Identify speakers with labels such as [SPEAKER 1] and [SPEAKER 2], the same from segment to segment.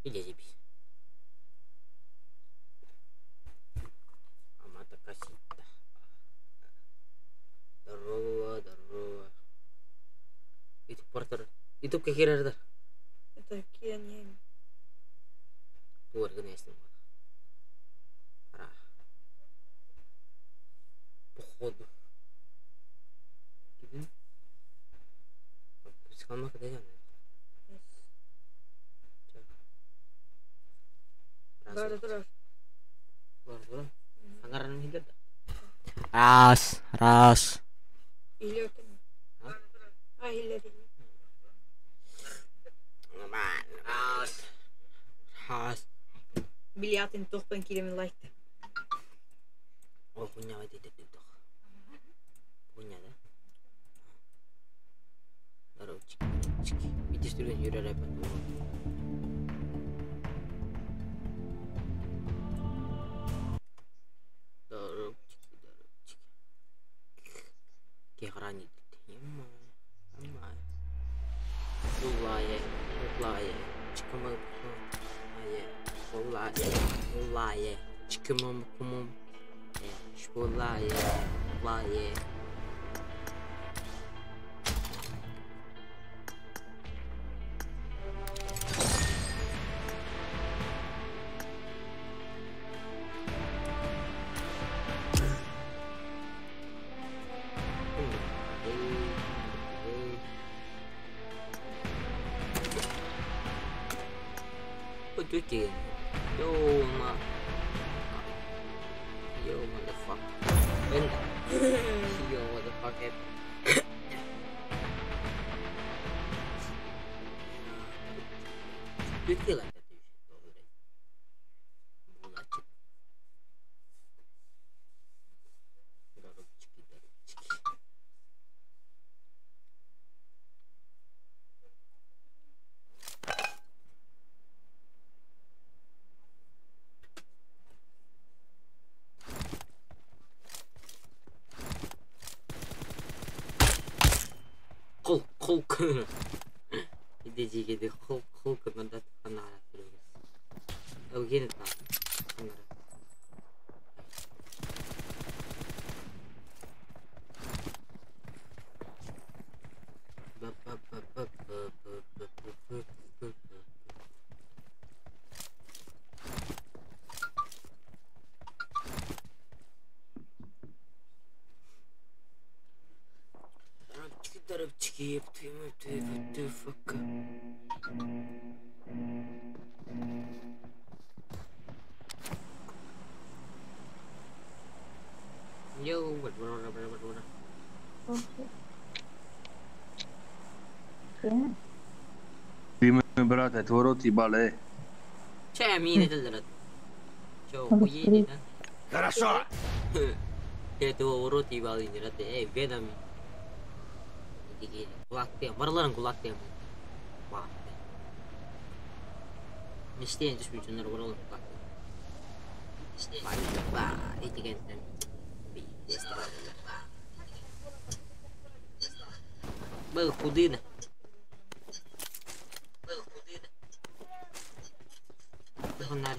[SPEAKER 1] Или зипись. Амата касита. Здорово. Itu porter. Itu ke kiri ada.
[SPEAKER 2] Это Кианьянь.
[SPEAKER 1] Tuh ada nih istimewa. Parah. Pohodo. Gitu. Sekarang mah katanya.
[SPEAKER 2] Terus.
[SPEAKER 1] Keluar. Anggaran hidup. Ras.
[SPEAKER 2] Hilyatin. Hilyatin.
[SPEAKER 1] Ras.
[SPEAKER 2] Bilyatin tohpen kilimin laittaa.
[SPEAKER 1] Oh punya aja itu. Punya dah. Taruh ciki. Itu sudah sudah dapat tuh. Taruh ciki. Kayak kerani. Emang. Ulaya. Çıkımı aye. Ulaya. Çıkımı kumum. Ulaya. Cuci. Yo motherfucker. Bentar. Yo motherfucker. Cuci lah tadi. Bulacet. Darup ciki. Hulk. Ini jika di Hulk mendat kenal terus. Oh gini tak. Darab ciki. Fuck. Yo, bener.
[SPEAKER 3] Prima brata تورو бале.
[SPEAKER 1] C'è mine del Ciao, puoi
[SPEAKER 3] Хорошо.
[SPEAKER 1] itu urut di Bali ini rata Vietnam. Jadi kulak dia, marlan kulak dia. Wah. Mesti yang terus bicara orang kulak. Wah, itu kan. Berkudin. Benar.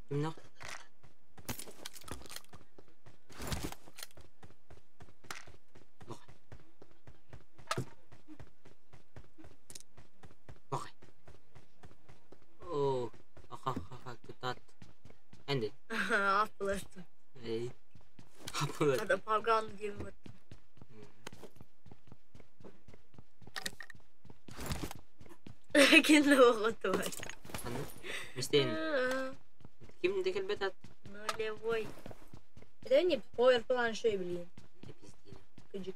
[SPEAKER 1] Gimana? Oh, ketat. Ended.
[SPEAKER 2] Applastu.
[SPEAKER 1] Hey. Apa?
[SPEAKER 2] Ada pagan gibi. لكن لو غطوة
[SPEAKER 1] مستين كيف نديك البتات
[SPEAKER 2] نولي بوي داني بوي البلان شوي بلين كجيك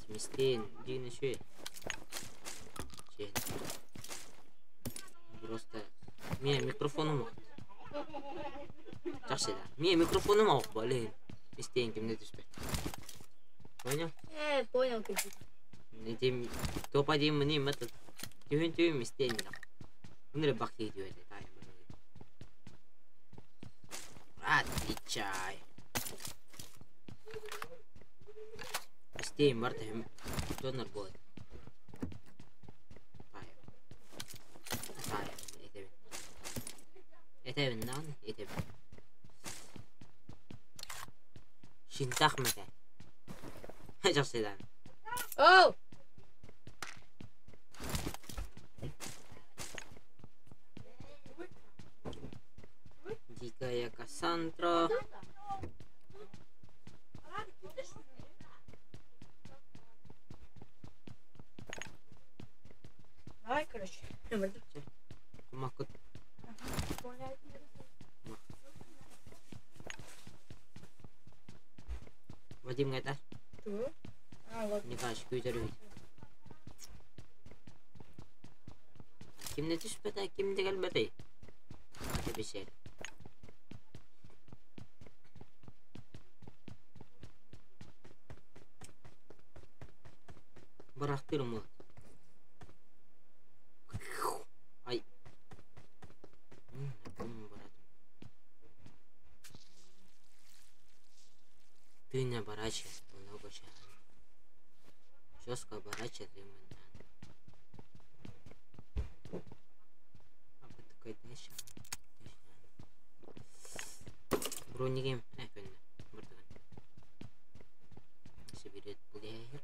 [SPEAKER 1] مستين جينا شوي просто мия микрофоном чаши да мия микрофоном блин мистин кем не диспе понял
[SPEAKER 2] понял кجик
[SPEAKER 1] Nanti tu apa dia ni mata tu mesti ni lah. Bener bakti dia tu tanya bener. Ati cai. Mesti marta hem donor boy. Etebinden etebin. Şintak mete. Çok şeyden.
[SPEAKER 2] Oh!
[SPEAKER 1] Дикая Кассандра.
[SPEAKER 2] Давай, короче.
[SPEAKER 1] Макут. Вадим Гайдар.
[SPEAKER 2] Что? А, вот.
[SPEAKER 1] Не кажешь, көйдөрөй. Kimde düşmedi, kimde gelmedi. Hadi bir şey. Bıraktırım mı? Ay. Bıraktım. Dünya barajı. Много сейчас. Жестко оборачиваем. А вот такой дальше. Бронигем. Конечно. Burada. Соберет плеер.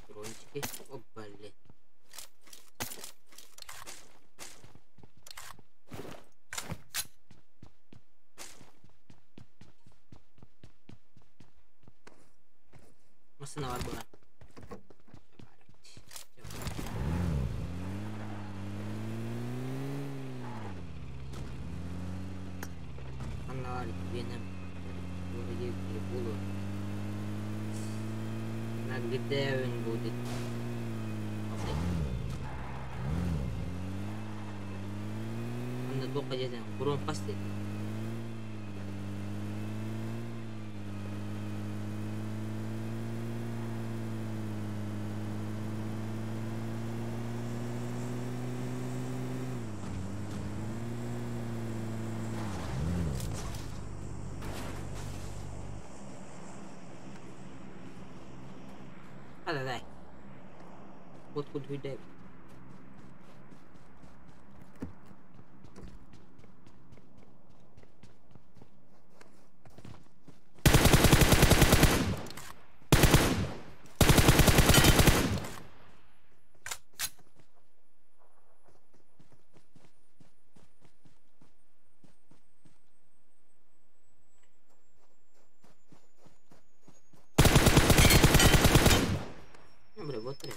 [SPEAKER 1] Брончики. Опа, блин. Masana var buna. Anlar benim buraya bir bulu. Nagdeven будет. Anda только jadi kurang pasti. Ada đây. What could we do? Hombre, vos tenés.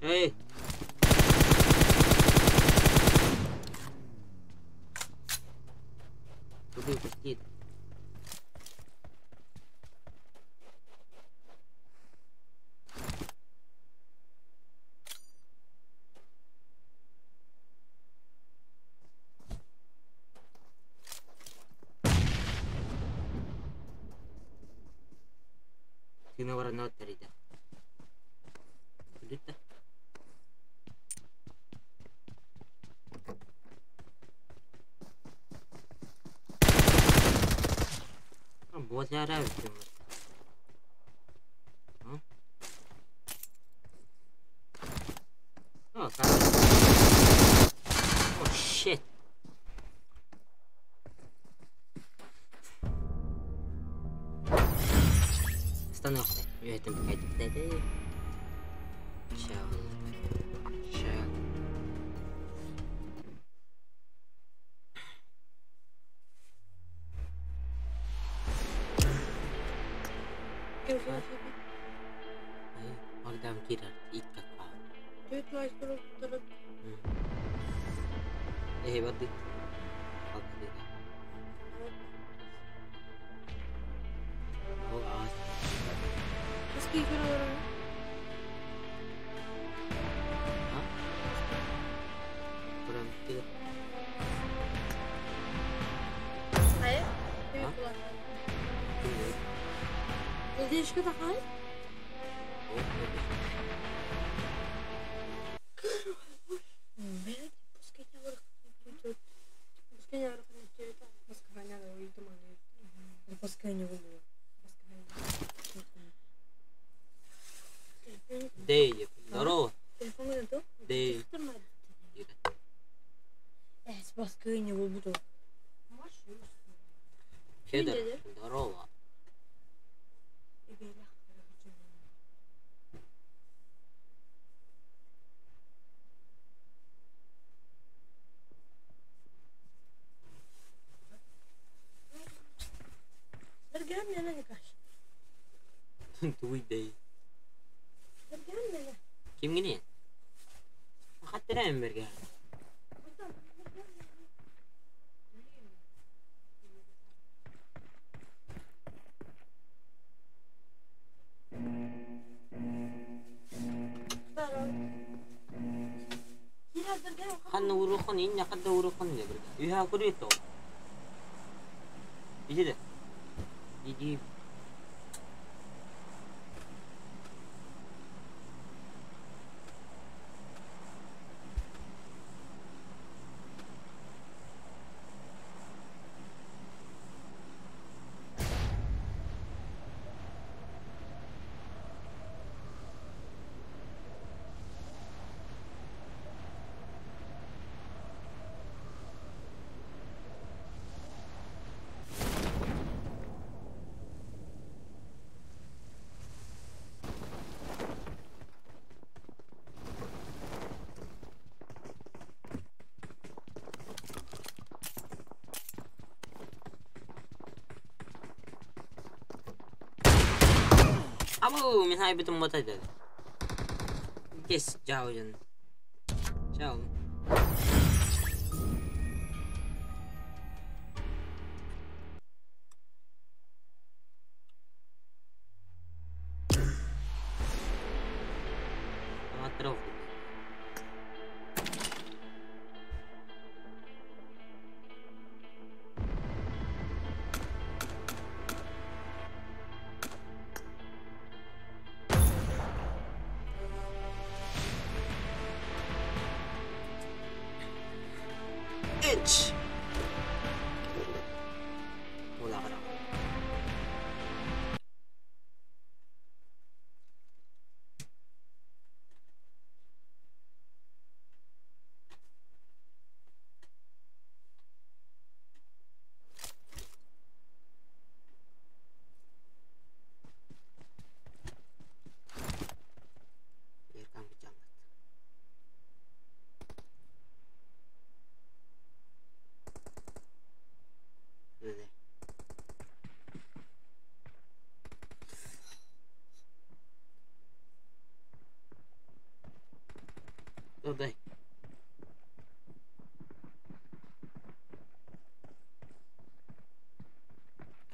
[SPEAKER 1] Hey. Убил пустит. Sino para no ahorita. Ahorita. बहुत जा रहा है उसके अंदर. हाँ? Oh, oh shit. Остановка. Я это погоди. Чао. Чао. Magdam girer ilk defa.
[SPEAKER 2] Düt maestro taraf.
[SPEAKER 1] Hadi. Hadi. Oh, ağaç.
[SPEAKER 2] Eski kiraları.
[SPEAKER 1] Ha? Buram gidiyor.
[SPEAKER 2] Hayır.
[SPEAKER 1] Ha?
[SPEAKER 2] Büyük kulaklar.
[SPEAKER 1] Bilmiyorum.
[SPEAKER 2] Ne değişik bir hayır?
[SPEAKER 1] Oh,
[SPEAKER 2] Пускай не выберу.
[SPEAKER 1] Дейв, здорово.
[SPEAKER 2] Телефон это?
[SPEAKER 1] Дейв.
[SPEAKER 2] Пускай не выберу.
[SPEAKER 1] Федор, здорово.
[SPEAKER 2] Bergam ya nani kaç?
[SPEAKER 1] Tuwi Дейв.
[SPEAKER 2] Bergam ya.
[SPEAKER 1] Kim gini? Makatira berga. Kan urukon ini, kan urukon dia berga. Iya aku itu. Iya deh. Jadi Abu, minha betul mata dia. Yes, jauh jen. Jauh. Amat teruk. Itch. Wala ka na. Biar kang berjangkat. Udah. Udah.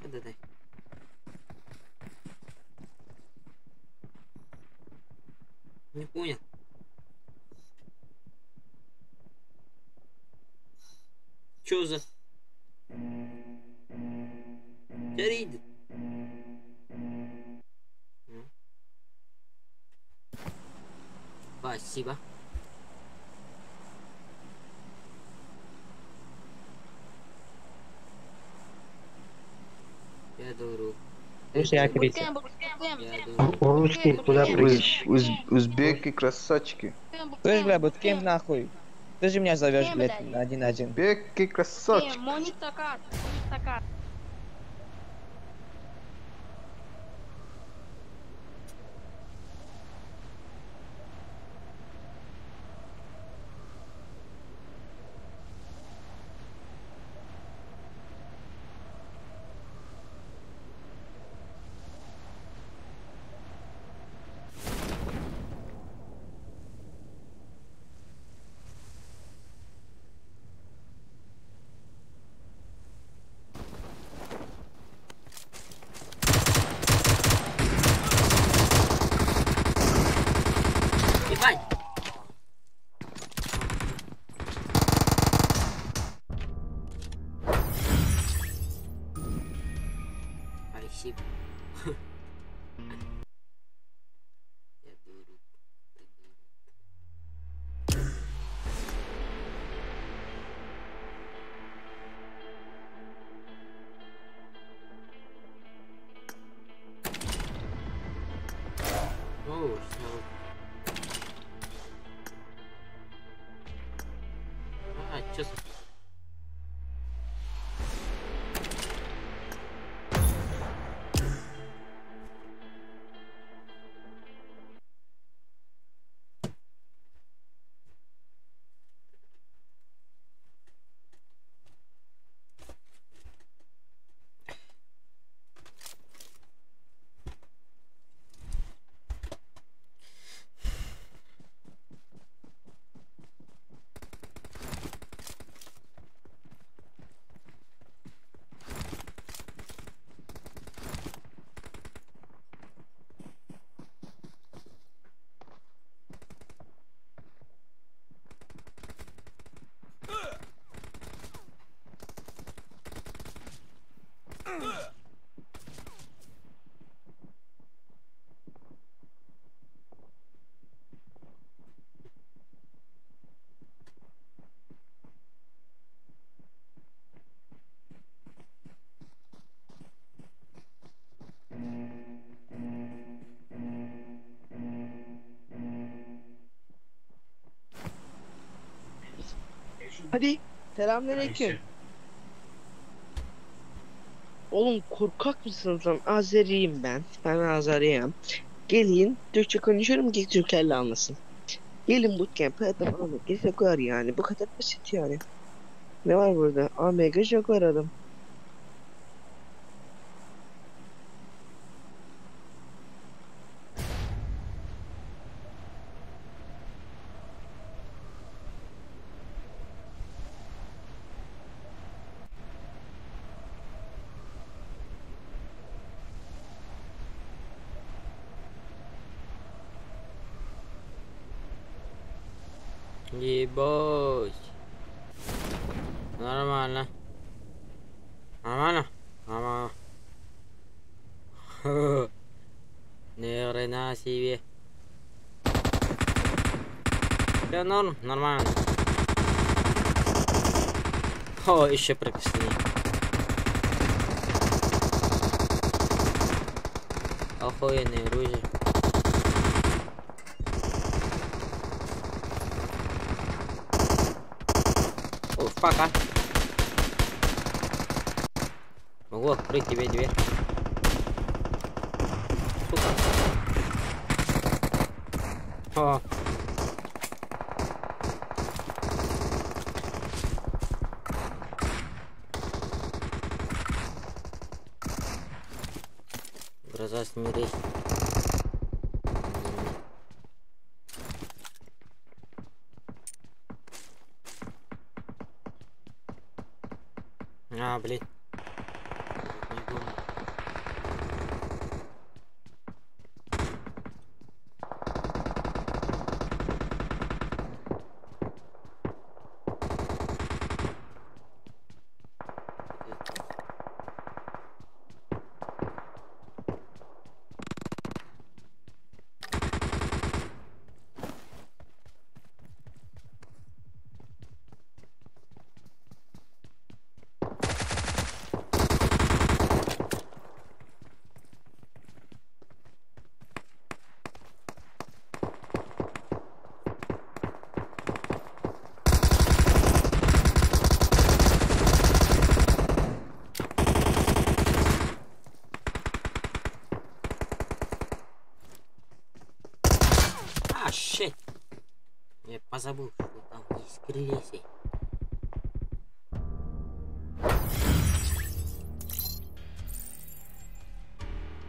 [SPEAKER 1] Udah. Не понял. Чё за... Жарид. Спасибо. Я дуру.
[SPEAKER 4] Я критик.
[SPEAKER 1] Я дуру.
[SPEAKER 4] Русский, куда прыгаешь?
[SPEAKER 5] Узбеки красавчики.
[SPEAKER 4] Слышь, бля, вот кем нахуй? Ты же меня зовешь, блядь, на 1-1.
[SPEAKER 5] Беки красавчики.
[SPEAKER 6] Монит такат, монит такат.
[SPEAKER 1] Ебать! Спасибо. Я дуру.
[SPEAKER 7] Hadi. Selamünaleyküm. Oğlum korkak mısınız lan? Azeriyim ben. Ben Azeriyim. Gelin Türkçe konuşuyorum ki Türklerle anlasın. Gelin bootcamp'e adam almak gerek var yani. Bu kadar basit yani. Ne var burada? AMG çok var adam.
[SPEAKER 1] Ебать. Нормально. Нормально? Нормально. Ни хрена себе. Всё норм, нормально. О, еще прикоснение. Охуенное оружие. О, пока. Могу открыть тебе дверь. Сука. О. Гроза смирись. А, блин. Не думаю. А, щит. Я позабыл, что там есть крылья.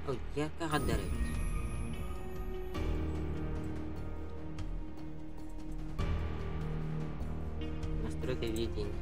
[SPEAKER 1] Ой, я как отдарю. Настройка видения.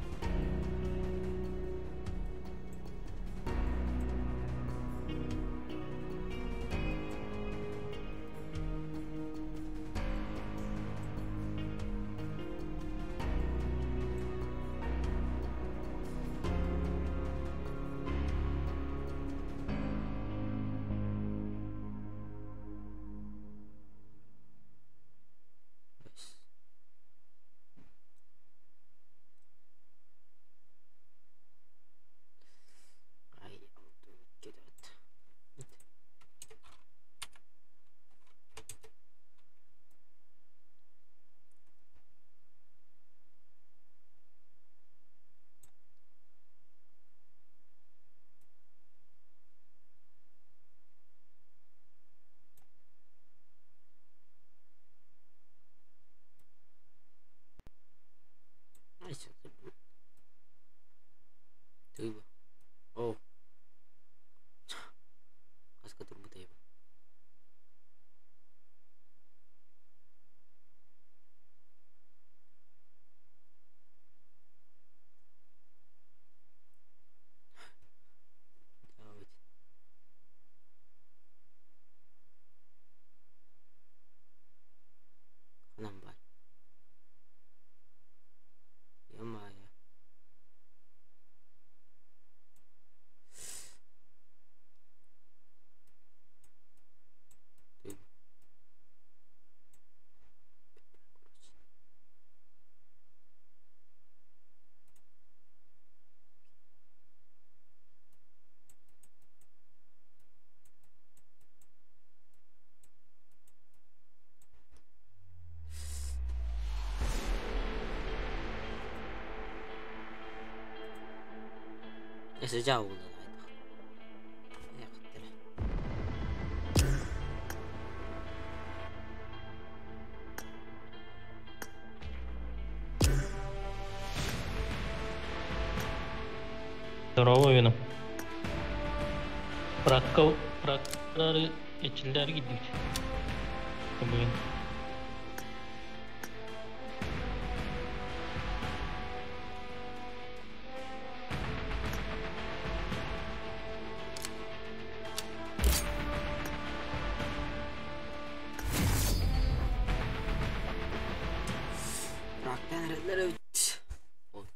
[SPEAKER 1] Sıcağı oldu.
[SPEAKER 8] Bravo oyunum. Bırakları içiler gidiyor. Bugün.
[SPEAKER 1] Bıraktan redler evet. Olur.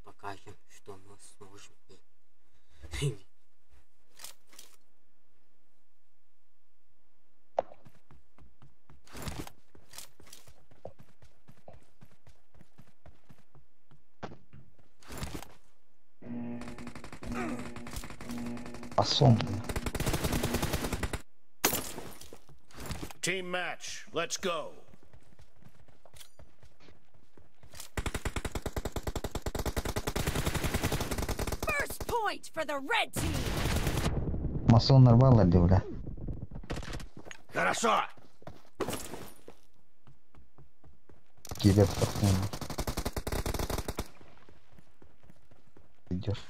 [SPEAKER 1] Покажем, что мы сможем.
[SPEAKER 4] Asson.
[SPEAKER 9] Team match, let's go.
[SPEAKER 10] First point for the red team.
[SPEAKER 4] Масон нарвала девля.
[SPEAKER 9] Хорошо.
[SPEAKER 4] Кидет пахнет. Идешь.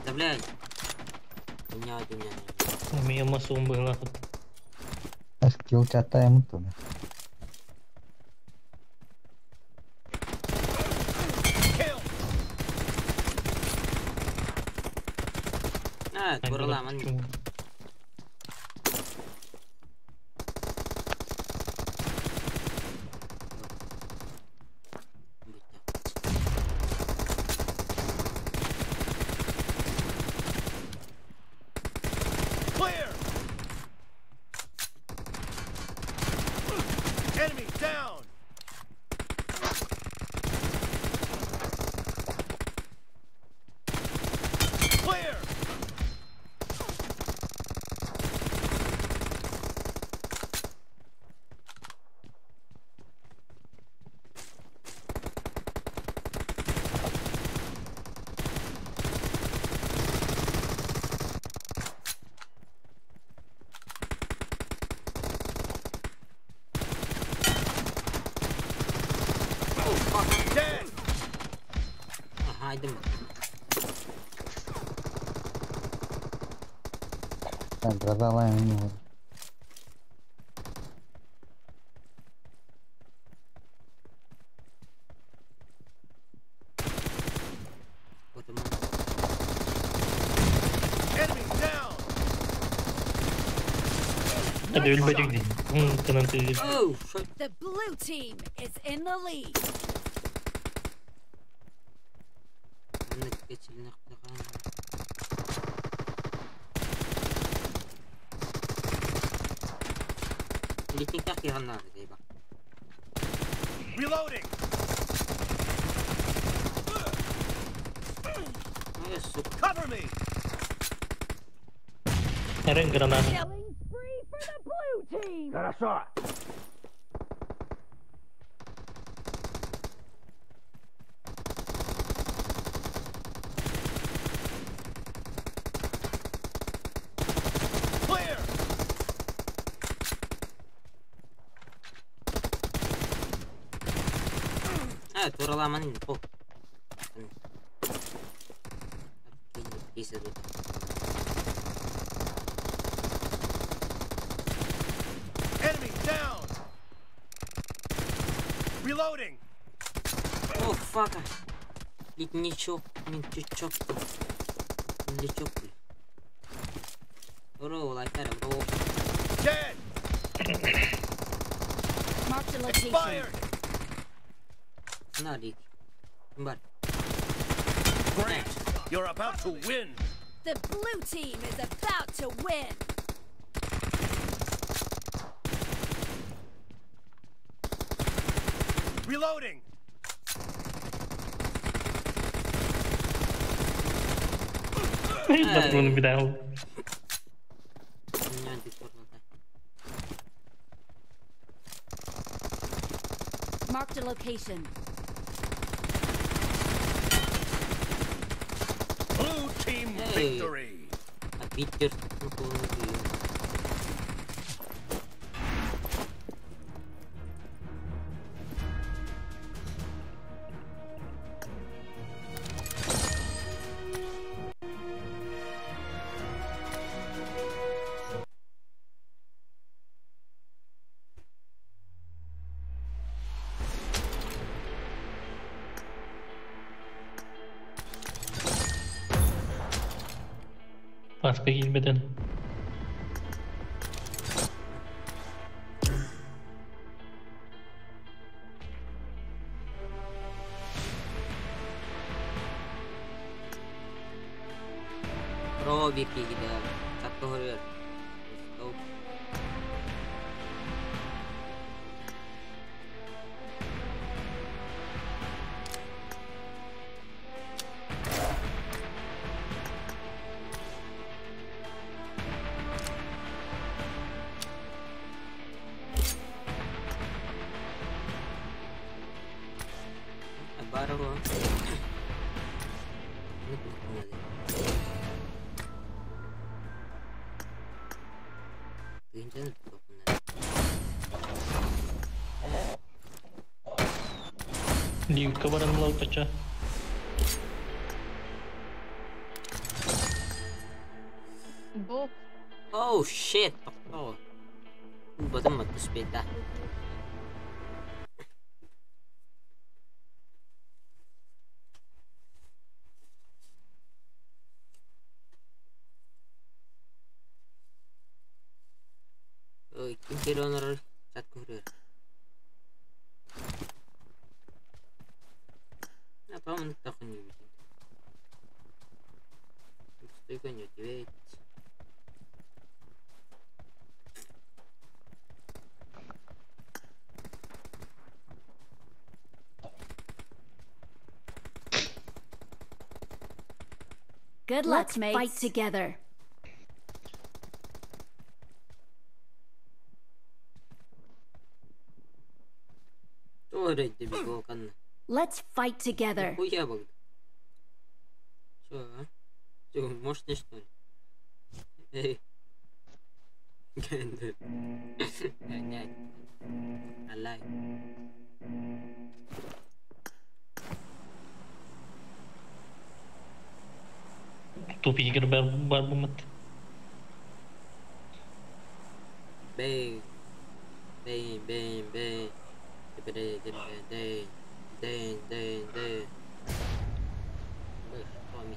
[SPEAKER 1] Да блядь. У меня.
[SPEAKER 8] У меня масум было.
[SPEAKER 4] Скилл чата ему туда.
[SPEAKER 1] Kurulaman.
[SPEAKER 9] Clear. Enemy down. Clear. Dead.
[SPEAKER 1] Haydi.
[SPEAKER 4] Так, продала ему.
[SPEAKER 9] Enemy down.
[SPEAKER 8] Hadi ölmedik değil. Kanıtı değil.
[SPEAKER 1] Oh, shit.
[SPEAKER 10] The blue team is in the lead.
[SPEAKER 9] Reloading. Cover me.
[SPEAKER 8] Eren granada.
[SPEAKER 10] Killing spree for the blue team.
[SPEAKER 9] Хорошо. Clear.
[SPEAKER 1] Evet, oralar indi. Oh.
[SPEAKER 9] Enemy down. Reloading.
[SPEAKER 1] Oh, fuck. Ничего, ничего. Ничего. Bro, like that, bro.
[SPEAKER 9] Dead.
[SPEAKER 10] Mark the location.
[SPEAKER 9] Expired.
[SPEAKER 1] Not it. But
[SPEAKER 9] Great. You're about to win.
[SPEAKER 10] The blue team is about to win.
[SPEAKER 9] Reloading.
[SPEAKER 8] Bak bunu bir daha al.
[SPEAKER 10] Marked a location.
[SPEAKER 9] Blue team
[SPEAKER 1] Hey.
[SPEAKER 9] victory.
[SPEAKER 1] A picture.
[SPEAKER 8] Başka girmeden.
[SPEAKER 1] Pro bir kida. Satu huruf. Stop. Baru ini internet
[SPEAKER 8] Di kabaran laut pecah.
[SPEAKER 6] Bu.
[SPEAKER 1] Oh shit. Oh. Badan magpuspeta. Oh, kim kira onar chat kurir. Apa mentak ni? Estoy con YouTube.
[SPEAKER 10] Good luck, mates. Fight together.
[SPEAKER 1] Already bigokan.
[SPEAKER 10] Let's fight together.
[SPEAKER 1] Хуя бог. Чё, а? Чё, мощный что ли? Эй. Гендер. Нянь. Алай.
[SPEAKER 8] Tu pikir berbumat.
[SPEAKER 1] Bang. Bang, bang, bang. Dang, dang, dang. Dang, dang, dang. Suami.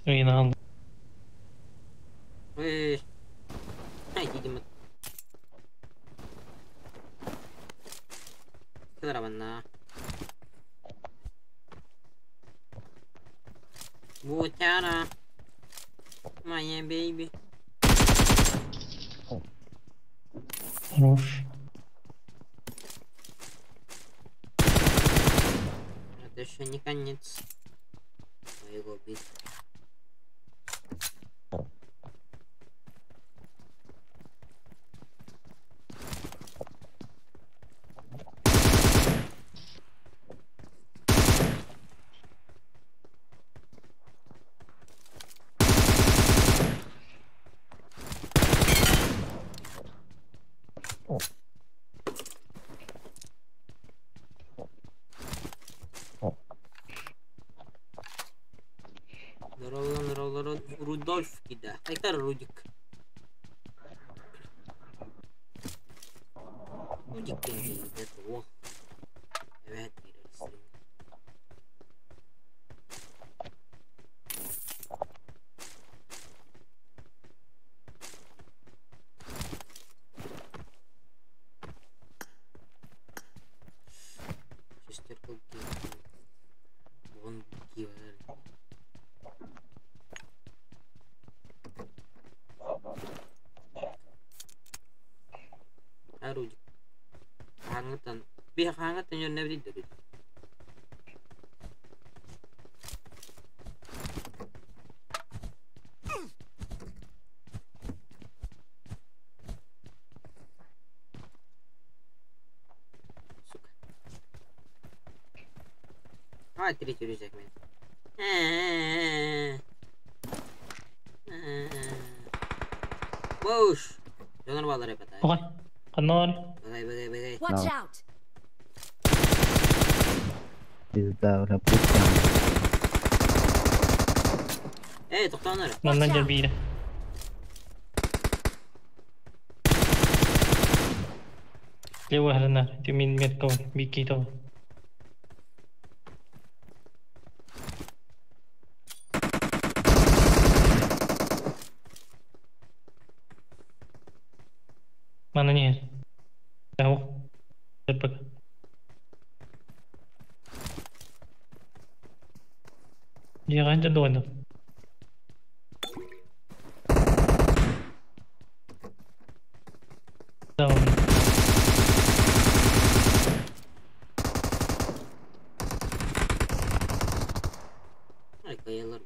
[SPEAKER 8] Yine aldım.
[SPEAKER 1] Weh. Hai, jadi mat. Kedara mana? Bucara. My baby.
[SPEAKER 8] Хорош.
[SPEAKER 1] Это еще не конец моего битвы. Здорово, Рудольф кида. Это Рудик. Рудик это о. Evet, шестерку вон кива. Рудик. Bir hangatan yönlenebilir dedi. Hadi tiri çürüyecek mi? Boş. Jangan balar hep atay.
[SPEAKER 8] Okay. Kanor.
[SPEAKER 1] Bagay.
[SPEAKER 10] Watch out!
[SPEAKER 4] Bizde öyle bootcamp.
[SPEAKER 1] Toxtanlar.
[SPEAKER 8] Nandan jalbira. Lewa halanar. Timin met kawan. Biki taw. Mana ni? Tahu. Cepat. Dia kan jadon tu. Down.
[SPEAKER 1] Ay kayalar.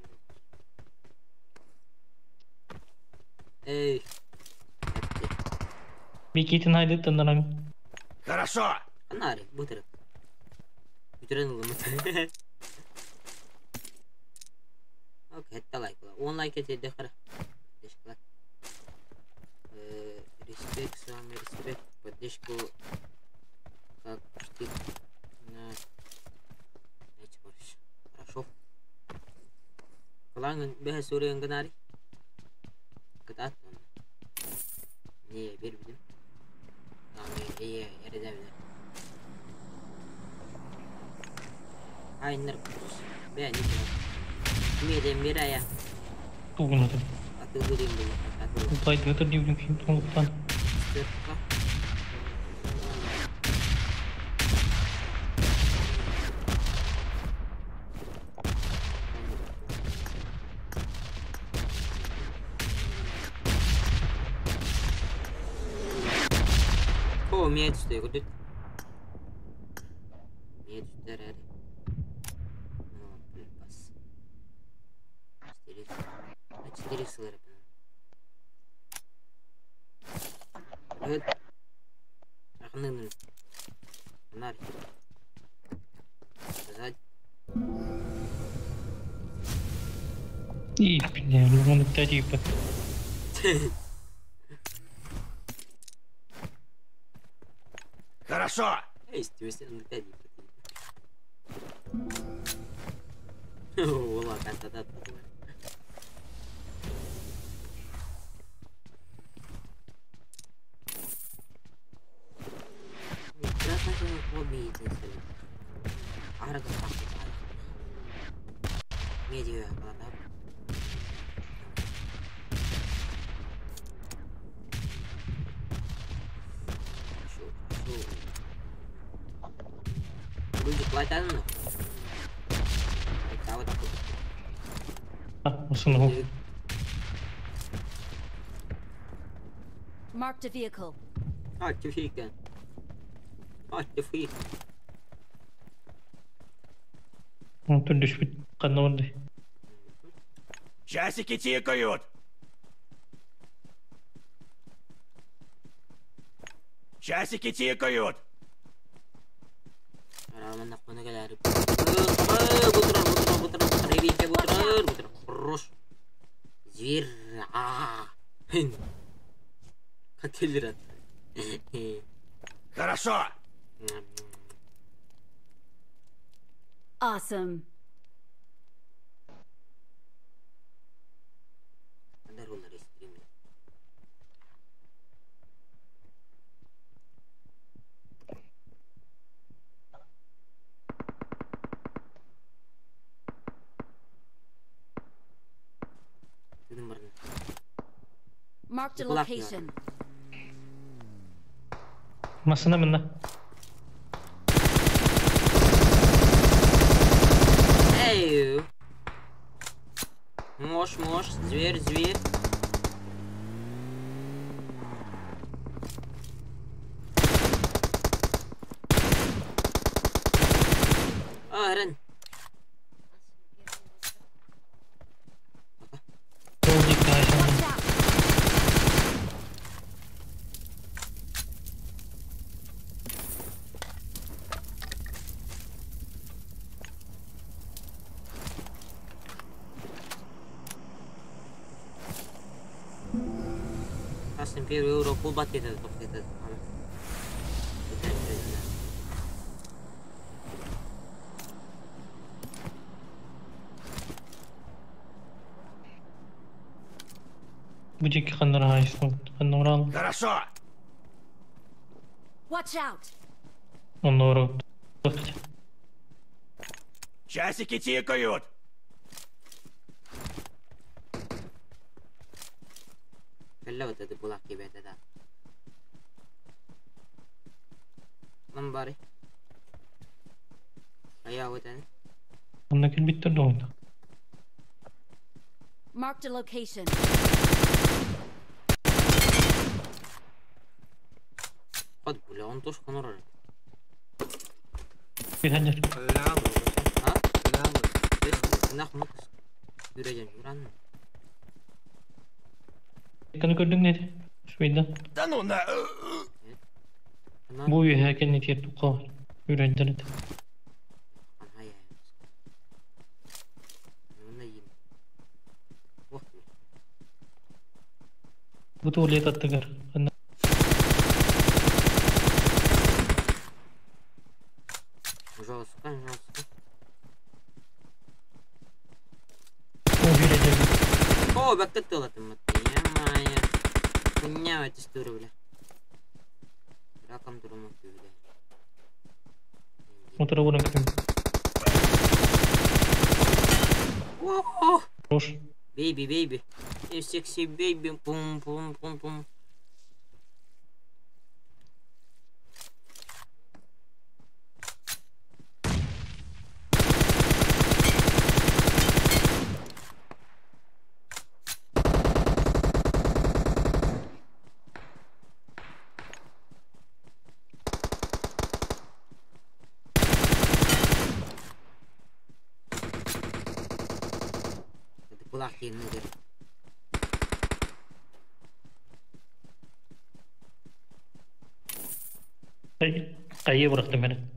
[SPEAKER 8] Biki tinaydı tanırım.
[SPEAKER 9] Хорошо.
[SPEAKER 1] Канари, бутер. Бютерен ламат. Окей, это лайк. Он лайк эти дехара. Дешкла. Респект с вами, респект. Поддержку. Как штык. Хорошо. Kalangın bir soruyan kanari. Katat. Niye bir bilim. İyi edebilir. Aynı ben de miraya.
[SPEAKER 8] Tunggu nanti.
[SPEAKER 1] Atau guling dulu.
[SPEAKER 8] Lupa itu tadi udah kita lupa.
[SPEAKER 1] Oh, меня это что, куда? Меня тут дарали. Пас. 4 слэра. Вот. Ахнын. Нар. Сказать.
[SPEAKER 8] Ih, bine, nu tadi pe.
[SPEAKER 9] Хорошо.
[SPEAKER 1] Есть, на тяди. О, ладно, да. Медиа, ладно. Люди платят, ну? Кого такой?
[SPEAKER 8] Usunod.
[SPEAKER 10] Marked a vehicle.
[SPEAKER 1] Артифика.
[SPEAKER 8] Ну, тут düşmüş kanalda.
[SPEAKER 9] Часики тикают. Часики тикают.
[SPEAKER 1] Раман нахуй geldi. Butur. Хорош. Зверь. Кателер.
[SPEAKER 9] Хорошо.
[SPEAKER 10] Awesome. Marked a location.
[SPEAKER 8] Masana benda.
[SPEAKER 1] Эй! Мош, зверь. Астын bir euro pul bat etedi, top etedi.
[SPEAKER 8] Будь-який хандрайс, хандрал.
[SPEAKER 9] Хорошо.
[SPEAKER 10] Watch out!
[SPEAKER 8] Он урод.
[SPEAKER 9] Часики тикают.
[SPEAKER 1] Kalla ötedi bulak gibi etedi. Lan bari. Ayağı ötedi.
[SPEAKER 8] Ondaki bitti de oldu.
[SPEAKER 10] Marked a location.
[SPEAKER 1] Hadi bu lan toş konur oraya.
[SPEAKER 8] Bir hacer.
[SPEAKER 1] Ha? Nak mı? Yüreceğim, yuran mı?
[SPEAKER 8] Kanı gördün neydi? Şuydu.
[SPEAKER 9] Да ну на...
[SPEAKER 8] Bu herken netiye tukar. Yüreğinden et.
[SPEAKER 1] Hayır. Bunu da yiyeyim. Oh.
[SPEAKER 8] Bu tuğlayı tattıgar.
[SPEAKER 1] Жестко.
[SPEAKER 8] O yüreğinden.
[SPEAKER 1] О, бәккет тылатым. Ямая. Хуйня эти стуры, бля. Раком турмак бля.
[SPEAKER 8] Motora vuran kim?
[SPEAKER 1] О!
[SPEAKER 8] Hoş.
[SPEAKER 1] Baby, baby. Sexy baby. Pum pum pum pum. Kulak yerine gir.
[SPEAKER 8] Kayıya bıraktım beni.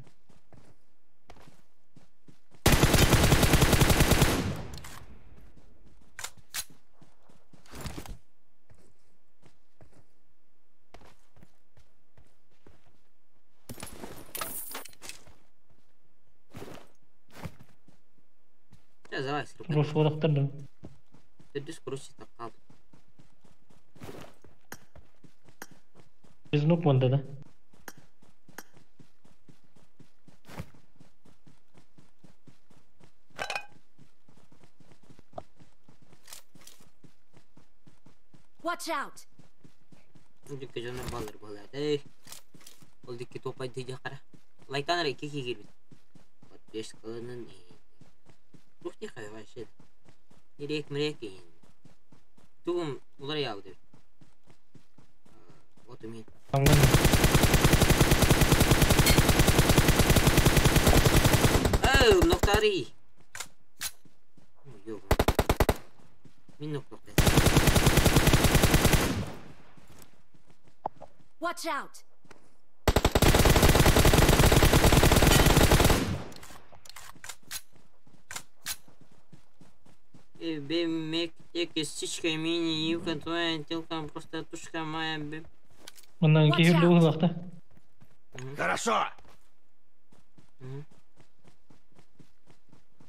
[SPEAKER 1] Давай, срубай.
[SPEAKER 8] Roş bıraktım.
[SPEAKER 1] Düz kuruş tak kaldı.
[SPEAKER 8] Biz nuk bunda da.
[SPEAKER 10] Watch out!
[SPEAKER 1] Dikkat canım balık. Ey. Ol dikkat topay diyecek kara. Laytan ara iki girdi. 5 kalının. Ruh diye kaya var şey. Direk merek yiyin. Tuğum ular yağdı. Otumin.
[SPEAKER 8] Hangi?
[SPEAKER 1] Oh, noktari. Yok. Min nokta.
[SPEAKER 10] Watch out!
[SPEAKER 1] Бемек сичка мини юка твоя телка просто тушка моя бем.
[SPEAKER 8] Bundan keyifli uzakta.
[SPEAKER 9] Хорошо.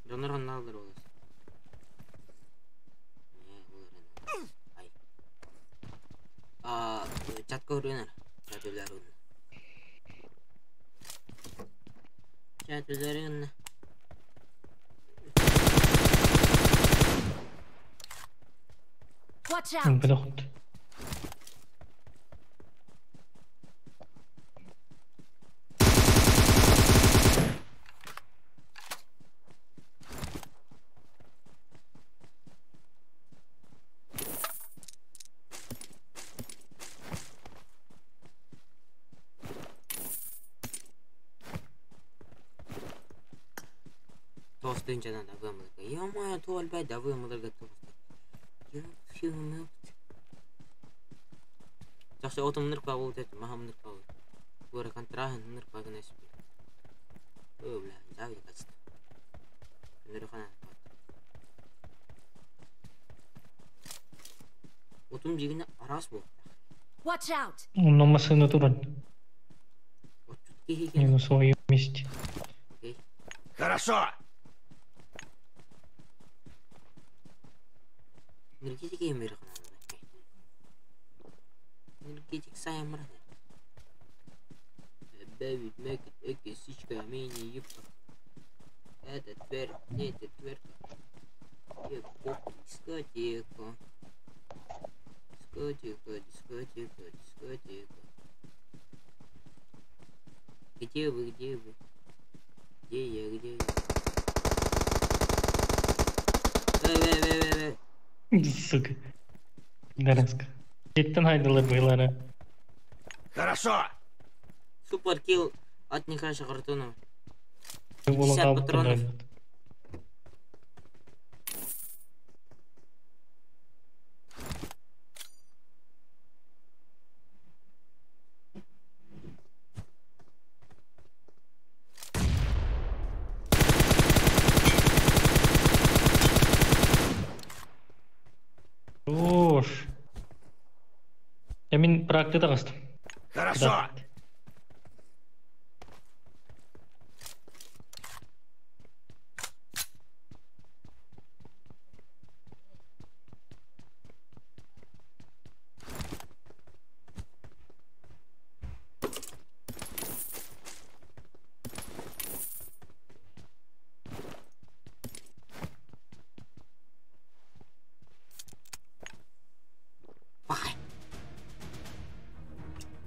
[SPEAKER 1] Canlar hanna alır olur. Ay. Çatka uğruyorlar. Çatırlar onu. Çatırlar.
[SPEAKER 10] Watch out!
[SPEAKER 8] Bedahut.
[SPEAKER 1] Tostu incadan da vımılık. Yamaya tuval bay da vımılık tostu. Yok. Жақсы отым нырып қалу деді, маған нырып қалу. Гора контрахан нырып қалған әсіп. О, бля, жауды қачты. Нырып қана. Отым жегіне арас болды.
[SPEAKER 10] Watch out!
[SPEAKER 8] Он на машину туран.
[SPEAKER 1] Вот тут кихи.
[SPEAKER 8] Не на своем месте.
[SPEAKER 1] Окей.
[SPEAKER 9] Хорошо!
[SPEAKER 1] Энергетик емер ғана. Энергетик сая мұрады. Бәбит, мәкіт, әке, сичка, мені, епа. Это тверка, это тверка. Дискотека. Дискотека, дискотека, дискотека. Где вы, где вы? Где я, где я?
[SPEAKER 8] Сука. Дараска. Кеттен хайдылар байлары.
[SPEAKER 9] Хорошо!
[SPEAKER 1] Супер килл от них шақыртуны.
[SPEAKER 8] Болон
[SPEAKER 1] 50
[SPEAKER 8] табып
[SPEAKER 1] патронов.
[SPEAKER 8] тұрды. Хорош. Я мен практикада қастым.
[SPEAKER 9] Хорошо!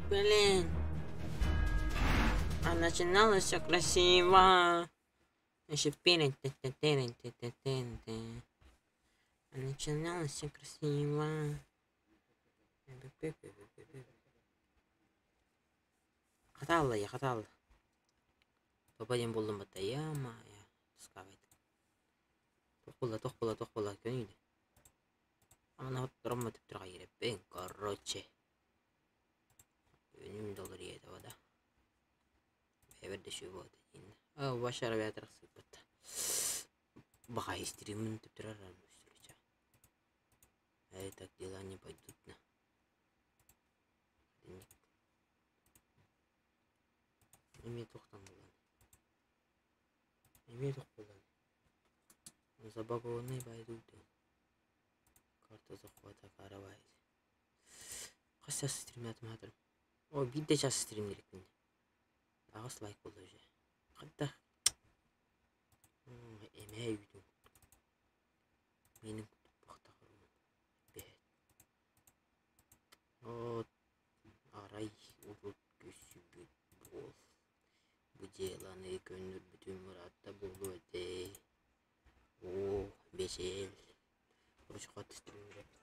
[SPEAKER 1] Блин. А начиналось все красиво. Еще перед. А начиналось все красиво. Хаталла, я хаталла. Попадем болдым бата, я скавайт. Тоқ бола, көнейді. Ана вот драмма тіп тұрға ереп, бен, короче. $1 еді ода. Бәбірді шөй болды енді. Башар бәтір қысып бітті. Баға истеремін тіп тұрар армын. Так дела не пойдут на. Неме тоқтан болан. Неме тоқ болан. Забагованный пойдут. Карта захвата каравайд. Қася стримятым атырым. О, bir de час стрим керек менде. Ағыс лайк болды уже. Қадда. Әмәй үйдің. Менің бақта қаруым. Бәт. О, арай ұлт көсі бүт бол. Бұ деланы көңір бүтін мұратта болу өте. О, бешел. Құрыш қатты стрим керек.